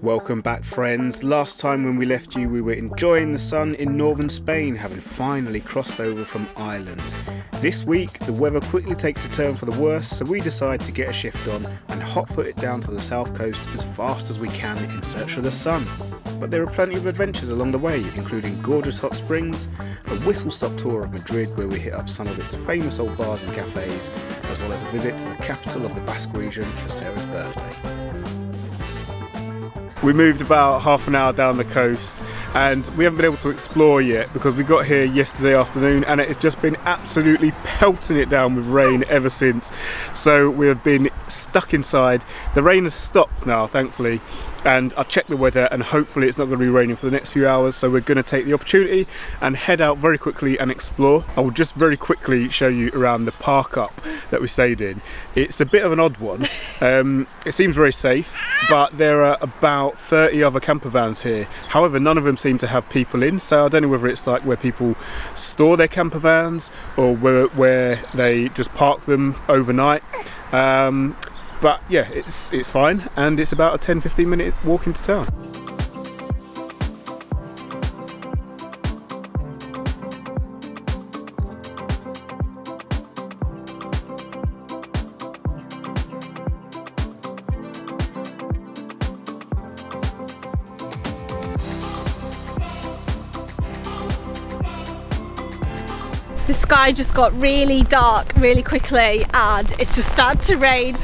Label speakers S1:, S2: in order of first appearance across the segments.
S1: Welcome back, friends. Last time when we left you, we were enjoying the sun in northern Spain, having finally crossed over from Ireland. This week, the weather quickly takes a turn for the worse, so we decide to get a shift on and hot-foot it down to the south coast as fast as we can in search of the sun. But there are plenty of adventures along the way, including gorgeous hot springs, a whistle-stop tour of Madrid where we hit up some of its famous old bars and cafes, as well as a visit to the capital of the Basque region for Sarah's birthday. We moved about half an hour down the coast and we haven't been able to explore yet because we got here yesterday afternoon and it has just been absolutely pelting it down with rain ever since. So we have been stuck inside. The rain has stopped now, thankfully, and I checked the weather and hopefully it's not going to be raining for the next few hours, so we're going to take the opportunity and head out very quickly and explore. I will just very quickly show you around the park up that we stayed in. It's a bit of an odd one. It seems very safe, but there are about 30 other camper vans here. However, none of them seem to have people in, so I don't know whether it's like where people store their camper vans or where they just park them overnight. But yeah, it's fine, and it's about a 10-15 minute walk into town.
S2: The sky just got really dark really quickly and it's just started to rain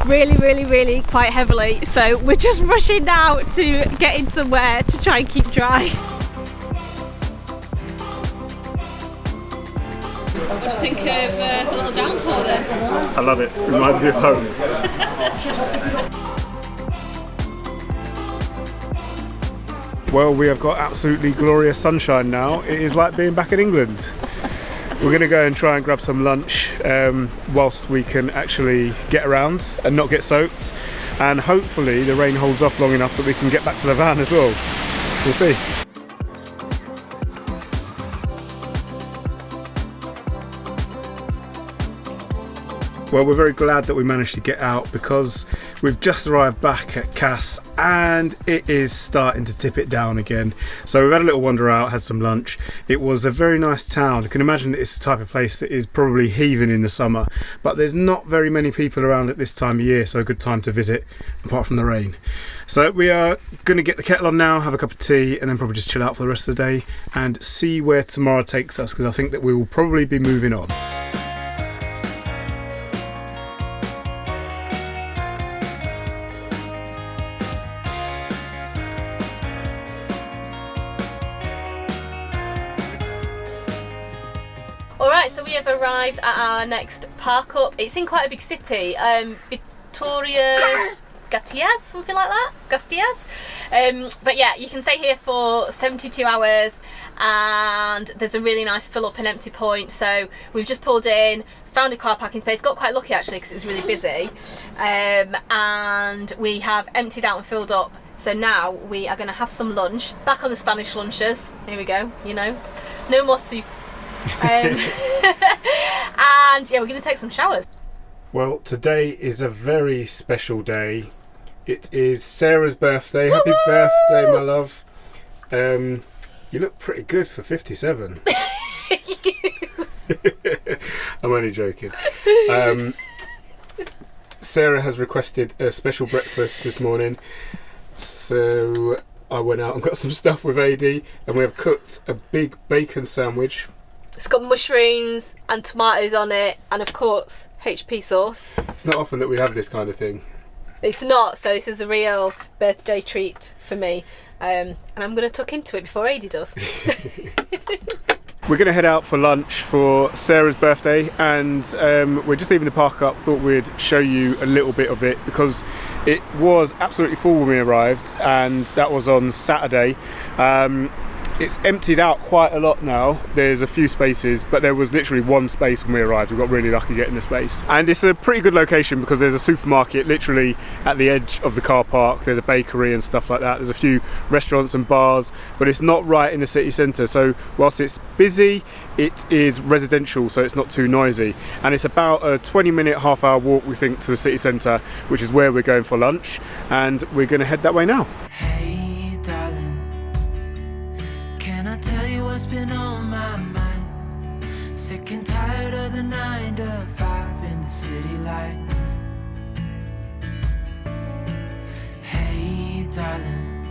S2: really quite heavily, so we're just rushing now to get in somewhere to try and keep dry. What do you think of the little downpour then?
S1: I love it. Reminds me of home. Well, we have got absolutely glorious sunshine now. It is like being back in England. We're going to go and try and grab some lunch whilst we can actually get around and not get soaked, and hopefully the rain holds off long enough that we can get back to the van as well. We'll see. Well, we're very glad that we managed to get out because we've just arrived back at Cas and it is starting to tip it down again. So we've had a little wander out, had some lunch. It was a very nice town. You can imagine it's the type of place that is probably heaving in the summer, but there's not very many people around at this time of year, so a good time to visit apart from the rain. So we are going to get the kettle on now, have a cup of tea, and then probably just chill out for the rest of the day and see where tomorrow takes us, because I think that we will probably be moving on.
S2: Alright, so we have arrived at our next park up. It's in quite a big city, Vitoria Gasteiz, something like that, Gasteiz. But yeah, you can stay here for 72 hours and there's a really nice fill up and empty point. So we've just pulled in, found a car parking space, got quite lucky actually because it was really busy, and we have emptied out and filled up. So now we are going to have some lunch, back on the Spanish lunches, here we go, you know, no more soup. And yeah, we're going to take some showers.
S1: Well, today is a very special day. It is Sarah's birthday. Happy birthday, my love. You look pretty good for 57. I'm only joking. Sarah has requested a special breakfast this morning, so I went out and got some stuff with AD and we have cooked a big bacon sandwich.
S2: It's got mushrooms and tomatoes on it, and of course HP sauce.
S1: It's not often that we have this kind of thing.
S2: It's not, so this is a real birthday treat for me, and I'm going to tuck into it before AD does.
S1: We're going to head out for lunch for Sarah's birthday, and we're just leaving the park up. Thought we'd show you a little bit of it because it was absolutely full when we arrived, and that was on Saturday. It's emptied out quite a lot now. There's a few spaces, but there was literally one space when we arrived. We got really lucky getting the space. And it's a pretty good location because there's a supermarket literally at the edge of the car park. There's a bakery and stuff like that. There's a few restaurants and bars, but it's not right in the city centre. So whilst it's busy, it is residential, so it's not too noisy. And it's about a 20-minute, half-hour walk, we think, to the city centre, which is where we're going for lunch. And we're going to head that way now.
S3: Hey, darling. Can I tell you what's been on my mind? Sick and tired of the 9 to 5 in the city life. Hey, darling,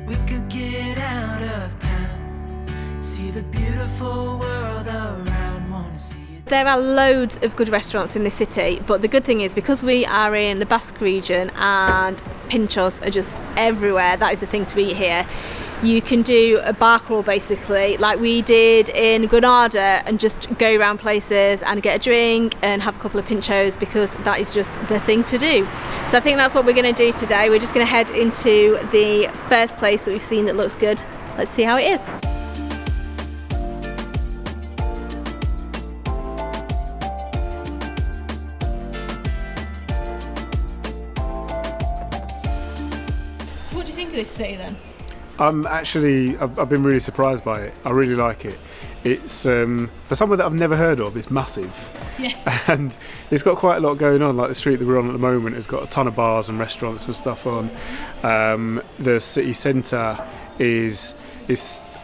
S3: we could get out of town, see the beautiful world around, wanna see it.
S2: There are loads of good restaurants in the city, but the good thing is because we are in the Basque region and pinchos are just everywhere, that is the thing to eat here. You can do a bar crawl basically, like we did in Granada, and just go around places and get a drink and have a couple of pinchos because that is just the thing to do. So I think that's what we're going to do today. We're just going to head into the first place that we've seen that looks good. Let's see how it is. So what do you think of this city then?
S1: I've been really surprised by it. I really like it. It's for somewhere that I've never heard of, it's massive.
S2: Yeah.
S1: And it's got quite a lot going on. Like the street that we're on at the moment has got a ton of bars and restaurants and stuff on. The city centre is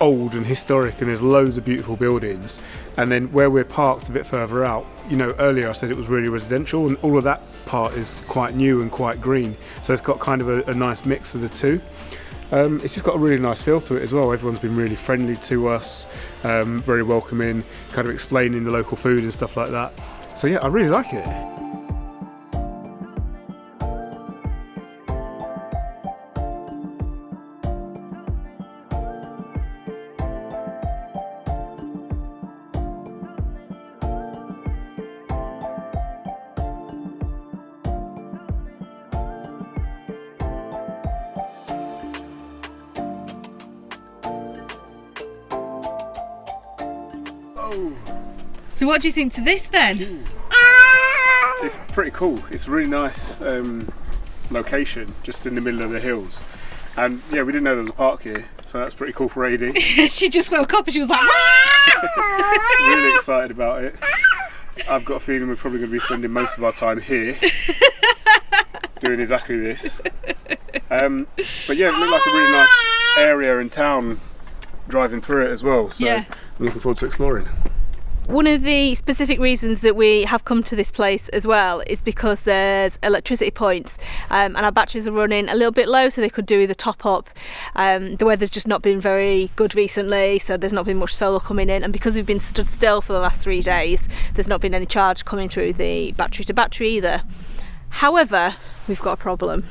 S1: old and historic, and there's loads of beautiful buildings. And then where we're parked a bit further out, you know, earlier I said it was really residential, and all of that part is quite new and quite green. So it's got kind of a nice mix of the two. It's just got a really nice feel to it as well. Everyone's been really friendly to us, very welcoming, kind of explaining the local food and stuff like that. So yeah, I really like it.
S2: So what do you think to this then?
S1: It's pretty cool. It's a really nice location, just in the middle of the hills. And yeah, we didn't know there was a park here, so that's pretty cool for AD.
S2: She just woke up and she was like,
S1: Really excited about it. I've got a feeling we're probably going to be spending most of our time here, doing exactly this. But yeah, it looked like a really nice area in town, driving through it as well. So
S2: yeah.
S1: I'm looking forward to exploring.
S2: One of the specific reasons that we have come to this place as well is because there's electricity points, and our batteries are running a little bit low, so they could do the top up. The weather's just not been very good recently, so there's not been much solar coming in, and because we've been stood still for the last 3 days, there's not been any charge coming through the battery to battery either. However, we've got a problem.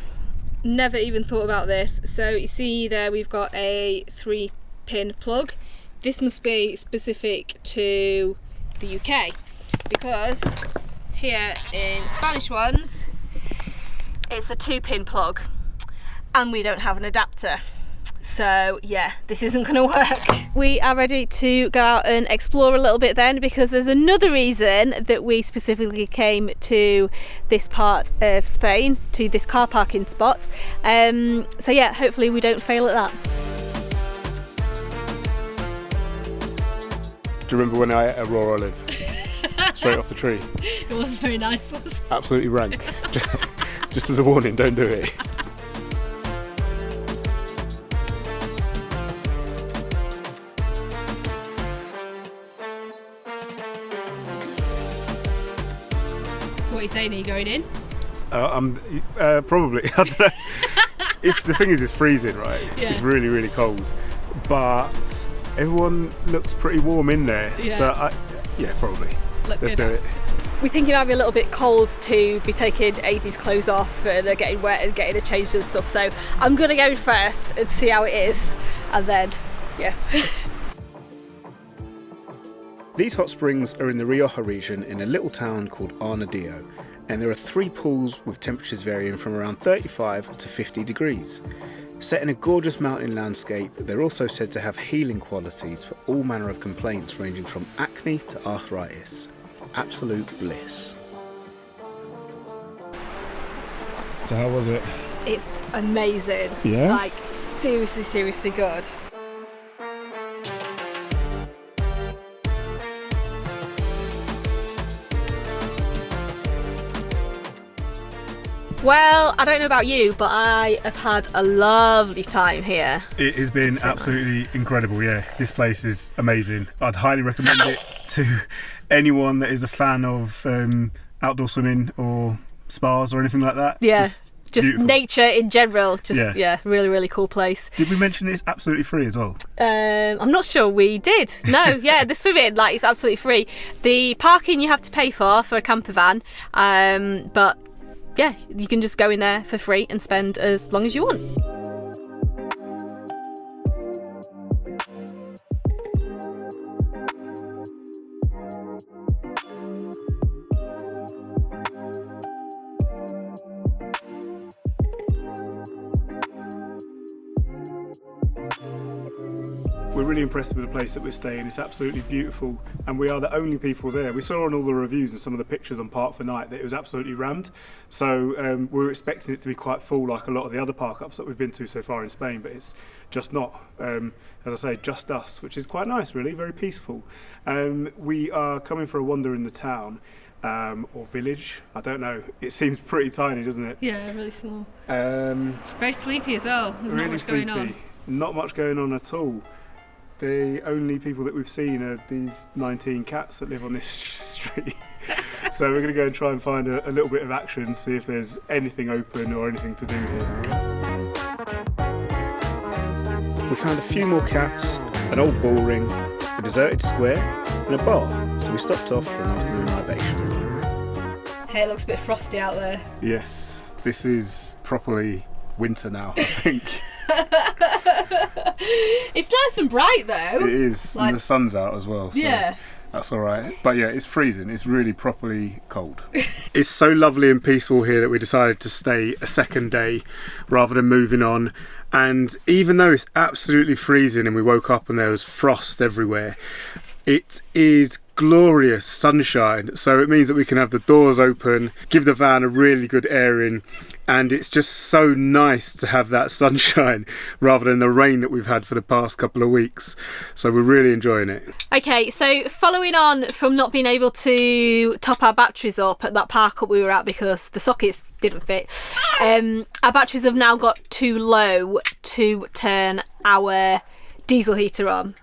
S2: Never even thought about this. So you see there we've got a 3-pin plug. This must be specific to the UK, because here in Spanish ones it's a 2-pin plug and we don't have an adapter. So yeah, this isn't going to work. We are ready to go out and explore a little bit then, because there's another reason that we specifically came to this part of Spain, to this car parking spot. So yeah, hopefully we don't fail at that.
S1: Do you remember when I ate a raw olive straight off the tree?
S2: It was very nice.
S1: Absolutely rank. Just as a warning, don't do it.
S2: So what are you saying? Are you going in?
S1: I'm probably. I don't know. The thing is, it's freezing, right?
S2: Yeah.
S1: It's really, really cold. But everyone looks pretty warm in there.
S2: Yeah.
S1: So yeah, probably. Let's do it.
S2: We think it might be a little bit cold to be taking AD's clothes off and getting wet and getting it changed and stuff. So I'm gonna go first and see how it is, and then yeah.
S1: These hot springs are in the Rioja region in a little town called Arnedillo, and there are 3 pools with temperatures varying from around 35 to 50 degrees. Set in a gorgeous mountain landscape, they're also said to have healing qualities for all manner of complaints ranging from acne to arthritis. Absolute bliss. So how was it?
S2: It's amazing.
S1: Yeah?
S2: Like, seriously good. Well, I don't know about you, but I have had a lovely time here.
S1: It has been absolutely incredible, yeah. This place is amazing. I'd highly recommend it to anyone that is a fan of outdoor swimming or spas or anything like that.
S2: Yeah, just nature in general. Yeah, really cool place.
S1: Did we mention it's absolutely free as well?
S2: I'm not sure we did. No, yeah, the swimming, like, it's absolutely free. The parking you have to pay for a camper van, but yeah, you can just go in there for free and spend as long as you want.
S1: We're really impressed with the place that we're staying. It's absolutely beautiful, and we are the only people there. We saw on all the reviews and some of the pictures on Park for Night that it was absolutely rammed. So we were expecting it to be quite full, like a lot of the other park ups that we've been to so far in Spain, but it's just not. As I say, just us, which is quite nice, really, very peaceful. We are coming for a wander in the town. Or village, I don't know. It seems pretty tiny, doesn't it?
S2: Yeah, really small.
S1: It's
S2: very sleepy as well. There's
S1: really
S2: not much
S1: sleepy.
S2: going on.
S1: Not much going on at all. The only people that we've seen are these 19 cats that live on this street. So we're going to go and try and find a little bit of action, see if there's anything open or anything to do here. We found a few more cats, an old bull ring, a deserted square and a bar, so we stopped off for an afternoon libation.
S2: Hey, it looks a bit frosty out there.
S1: Yes, this is properly winter now, I think.
S2: It's nice and bright though.
S1: It is, like, and the sun's out as well, so
S2: yeah,
S1: that's alright. But yeah, it's freezing, it's really properly cold. It's so lovely and peaceful here that we decided to stay a second day rather than moving on. And even though it's absolutely freezing and we woke up and there was frost everywhere, it is glorious sunshine, so it means that we can have the doors open, give the van a really good airing, and it's just so nice to have that sunshine rather than the rain that we've had for the past couple of weeks. So we're really enjoying it.
S2: Okay, so following on from not being able to top our batteries up at that park up we were at because the sockets didn't fit, our batteries have now got too low to turn our diesel heater on.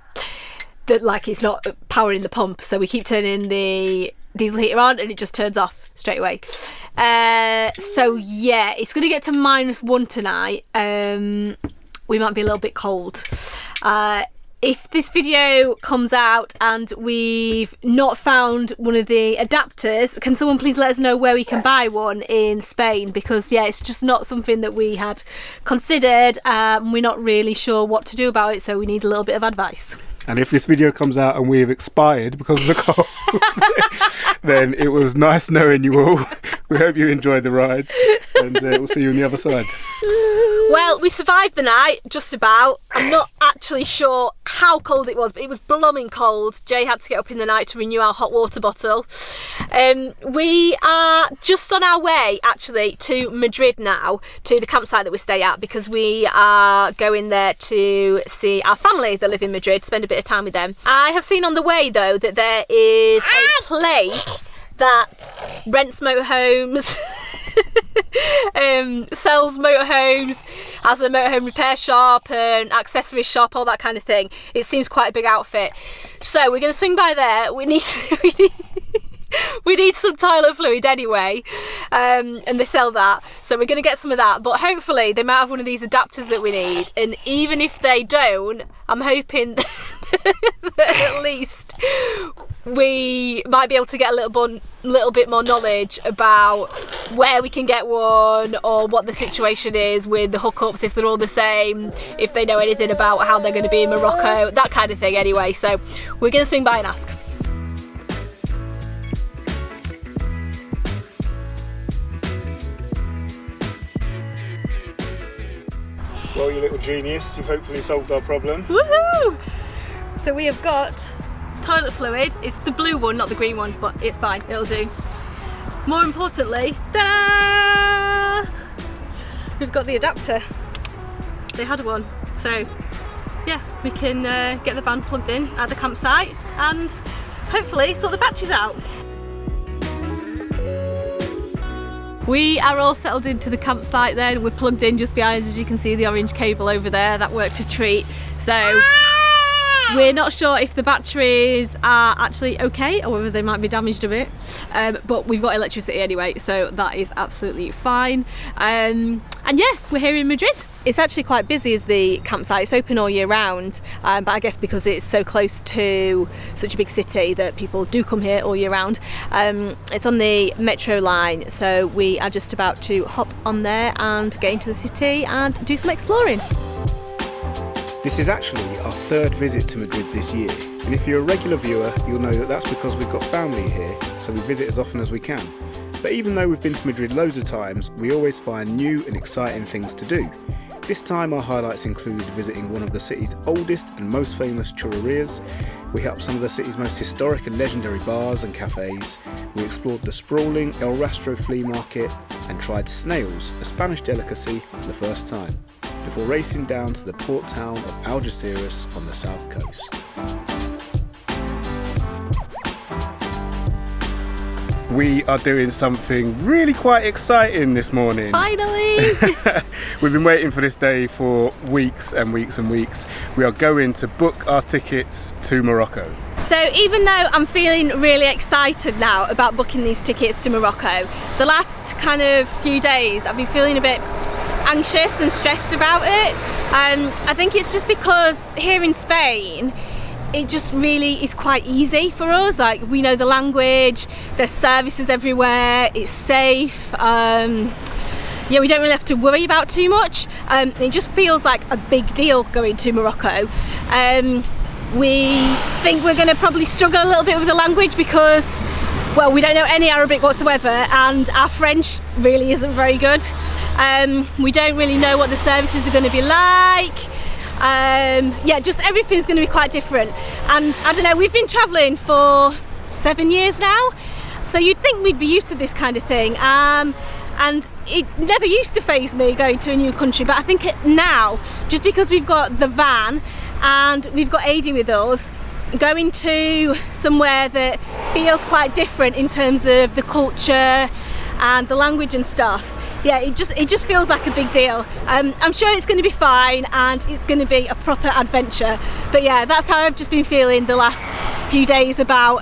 S2: That, like, it's not powering the pump, so we keep turning the diesel heater on and it just turns off straight away. So yeah, it's going to get to -1 tonight. We might be a little bit cold. If this video comes out and we've not found one of the adapters, can someone please let us know where we can buy one in Spain? Because yeah, it's just not something that we had considered. We're not really sure what to do about it, so we need a little bit of advice.
S1: And if this video comes out and we have expired because of the cold, then it was nice knowing you all. We hope you enjoyed the ride, and we'll see you on the other side.
S2: Well, we survived the night, just about. I'm not actually sure how cold it was, but it was blooming cold. Jay had to get up in the night to renew our hot water bottle. We are just on our way, actually, to Madrid now, to the campsite that we stay at, because we are going there to see our family that live in Madrid, spend a bit of time with them. I have seen on the way, though, that there is a place that rents motorhomes, sells motorhomes, has a motorhome repair shop, an accessories shop, all that kind of thing. It seems quite a big outfit. So we're going to swing by there. We need some toilet fluid anyway, and they sell that, so we're going to get some of that. But hopefully they might have one of these adapters that we need, and even if they don't, I'm hoping that at least we might be able to get a little bit more knowledge about where we can get one, or what the situation is with the hookups, if they're all the same, if they know anything about how they're going to be in Morocco, that kind of thing anyway. So we're going to swing by and ask.
S1: Well, you little genius, you've hopefully solved our problem.
S2: Woohoo! So we have got toilet fluid. It's the blue one, not the green one, but it's fine, it'll do. More importantly, ta-da! We've got the adapter. They had one, so yeah, we can get the van plugged in at the campsite and hopefully sort the batteries out. We are all settled into the campsite then. We're plugged in just behind, as you can see, the orange cable over there. That worked a treat. So we're not sure if the batteries are actually okay or whether they might be damaged a bit. But we've got electricity anyway, so that is absolutely fine. And yeah, we're here in Madrid. It's actually quite busy as the campsite. It's open all year round, but I guess because it's so close to such a big city that people do come here all year round. It's on the metro line, so we are just about to hop on there and get into the city and do some exploring.
S1: This is actually our third visit to Madrid this year, and if you're a regular viewer, you'll know that that's because we've got family here, so we visit as often as we can. But even though we've been to Madrid loads of times, we always find new and exciting things to do. This time our highlights include visiting one of the city's oldest and most famous churrerias. We hit up some of the city's most historic and legendary bars and cafes. We explored the sprawling El Rastro flea market and tried snails, a Spanish delicacy, for the first time, before racing down to the port town of Algeciras on the south coast. We are doing something really quite exciting this morning.
S2: Finally!
S1: We've been waiting for this day for weeks and weeks and weeks. We are going to book our tickets to Morocco.
S2: So even though I'm feeling really excited now about booking these tickets to Morocco, the last kind of few days I've been feeling a bit anxious and stressed about it. I think it's just because here in Spain it just really is quite easy for us. Like, we know the language, there's services everywhere, it's safe. Yeah, we don't really have to worry about too much. It just feels like a big deal going to Morocco. We think we're going to probably struggle a little bit with the language because, well, we don't know any Arabic whatsoever and our French really isn't very good. We don't really know what the services are going to be like. Yeah, just everything's going to be quite different. And I don't know, we've been travelling for 7 years now, so you'd think we'd be used to this kind of thing. And it never used to faze me going to a new country, but I think now, just because we've got the van and we've got Adi with us, going to somewhere that feels quite different in terms of the culture and the language and stuff, yeah, it just feels like a big deal. I'm sure it's going to be fine and it's going to be a proper adventure. But yeah, that's how I've just been feeling the last few days about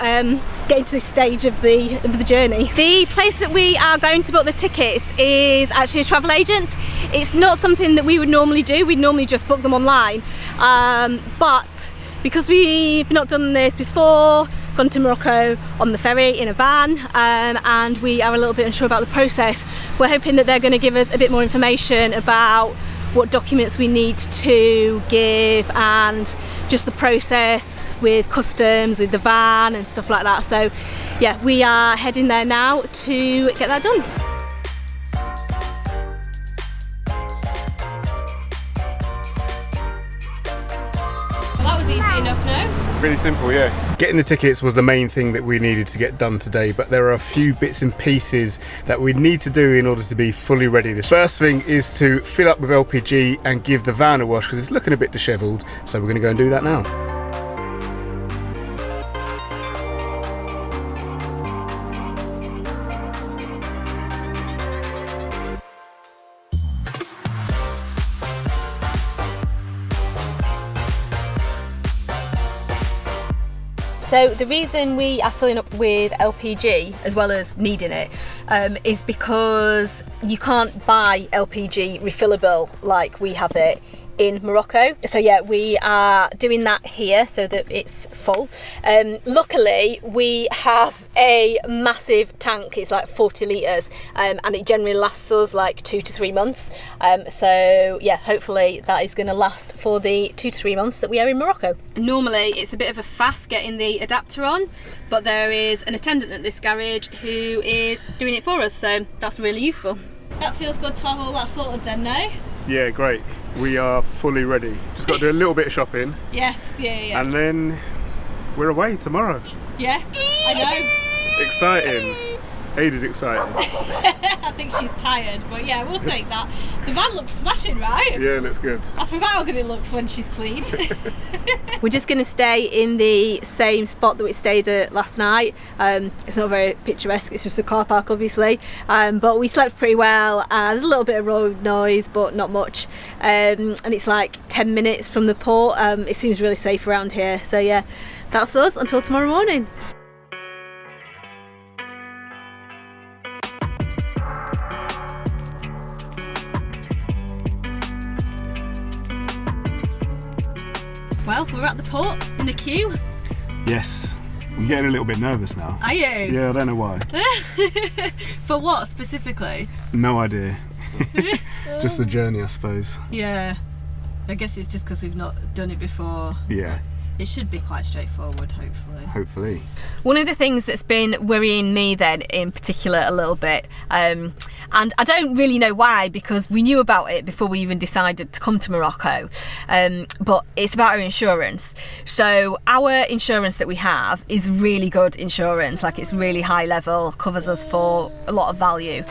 S2: getting to this stage of the journey. The place that we are going to book the tickets is actually a travel agent. It's not something that we would normally do. We'd normally just book them online. But because we've not done this before, gone to Morocco on the ferry in a van, and we are a little bit unsure about the process, we're hoping that they're going to give us a bit more information about what documents we need to give and just the process with customs, with the van and stuff like that. So yeah, we are heading there now to get that done. Well, that was easy enough, no?
S1: Really simple, yeah. Getting the tickets was the main thing that we needed to get done today, but there are a few bits and pieces that we need to do in order to be fully ready. The first thing is to fill up with LPG and give the van a wash because it's looking a bit dishevelled, so we're going to go and do that now.
S2: So the reason we are filling up with LPG as well as needing it is because you can't buy LPG refillable like we have it in Morocco. So yeah, we are doing that here so that it's full. Luckily we have a massive tank, it's like 40 litres, and it generally lasts us like 2 to 3 months. So yeah, hopefully that is going to last for the 2 to 3 months that we are in Morocco. Normally it's a bit of a faff getting the adapter on, but there is an attendant at this garage who is doing it for us, so that's really useful. That feels good to have all that sorted then, no?
S1: Yeah, great. We are fully ready. Just got to do a little bit of shopping.
S2: Yes, yeah.
S1: And then we're away tomorrow.
S2: Yeah, I know.
S1: Exciting. Ada's excited.
S2: I think she's tired, but yeah, we'll take that. The van looks smashing, right?
S1: Yeah, looks good.
S2: I forgot how good it looks when she's clean. We're just going to stay in the same spot that we stayed at last night. It's not very picturesque, it's just a car park obviously, but we slept pretty well. There's a little bit of road noise but not much, and it's like 10 minutes from the port. It seems really safe around here, so yeah, that's us until tomorrow morning. Well, we're at the port in the queue.
S1: Yes. I'm getting a little bit nervous now.
S2: Are you?
S1: Yeah, I don't know why.
S2: For what specifically?
S1: No idea. Just the journey, I suppose.
S2: Yeah. I guess it's just because we've not done it before.
S1: Yeah.
S2: It should be quite straightforward, hopefully.
S1: Hopefully. One
S2: of the things that's been worrying me then in particular a little bit, and I don't really know why, because we knew about it before we even decided to come to Morocco, but it's about our insurance. So our insurance that we have is really good insurance, like it's really high level, covers us for a lot of value,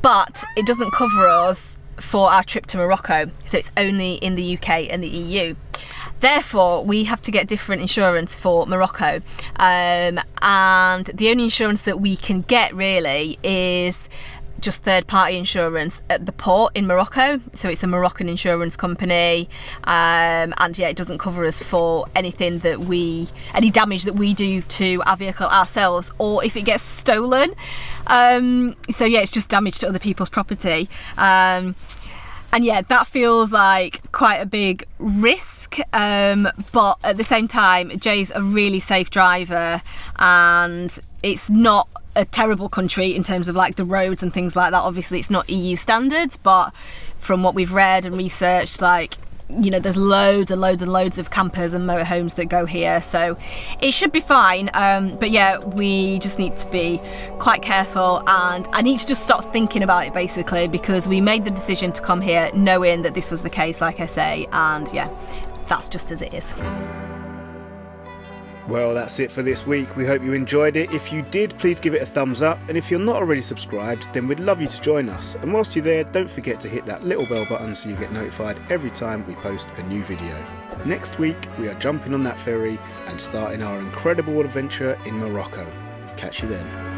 S2: but it doesn't cover us for our trip to Morocco, so it's only in the UK and the EU. Therefore, we have to get different insurance for Morocco, and the only insurance that we can get really is just third-party insurance at the port in Morocco. So it's a Moroccan insurance company, and yeah, it doesn't cover us for anything that any damage that we do to our vehicle ourselves, or if it gets stolen. So yeah, it's just damage to other people's property. And yeah, that feels like quite a big risk, but at the same time, Jay's a really safe driver, and it's not a terrible country in terms of like the roads and things like that. Obviously it's not EU standards, but from what we've read and researched, like, you know, there's loads and loads and loads of campers and motorhomes that go here, so it should be fine. But yeah, we just need to be quite careful, and I need to just stop thinking about it basically, because we made the decision to come here knowing that this was the case, like I say, and yeah, that's just as it is.
S1: Well, that's it for this week. We hope you enjoyed it. If you did, please give it a thumbs up. And if you're not already subscribed, then we'd love you to join us. And whilst you're there, don't forget to hit that little bell button so you get notified every time we post a new video. Next week, we are jumping on that ferry and starting our incredible adventure in Morocco. Catch you then.